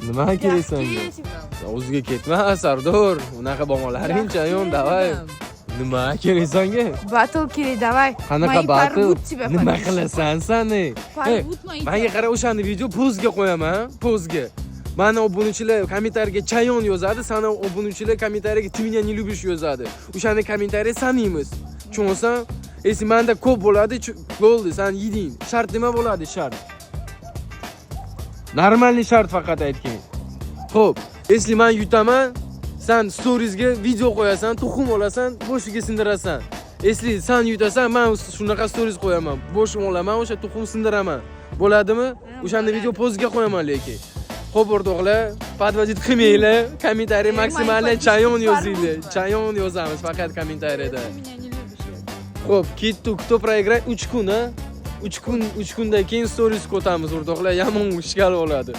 Nima kerak senga? O'ziga ketma, Sardor. Unaqa bomalaring chayon, davay. Nima kerak senga? Battle kerak, davay. Qanaqa battle? Nima qilasan sen? Menga qara, o'shani video pozga qo'yaman, pozga. Mana obunachilar kommentariyaga chayon yozadi, sana obunachilar kommentariyaga "Ты меня не любишь" yozadi. O'shani kommentariya sanimiz. Tushunsan? Esi menda ko'p bo'ladi, bo'ldi, sen yeding. Shart nima bo'ladi, shart? Normalniy shart faqat aytgin. Xo'p, esli men yutaman, sen storiesga video qo'yasan, tuxum olasan, boshiga sindirasan. Esli sen yutasan, men shunaqa stories qo'yaman. Boshim olaman, o'sha tuxum sindiraman. Bo'ladimi? O'shani video pozga qo'yaman lekin. Xo'p o'rtoqlar, podvozit qilmanglar. Kommentariy maksimalni chayon yozinglar. Chayon yozamiz faqat kommentariyada. Xo'p, ketdik. Кто проиграет 3 kun, ha? 3 kundan keyin stories ko'tamiz o'rtoqlar. Yomon ishgal bo'ladi.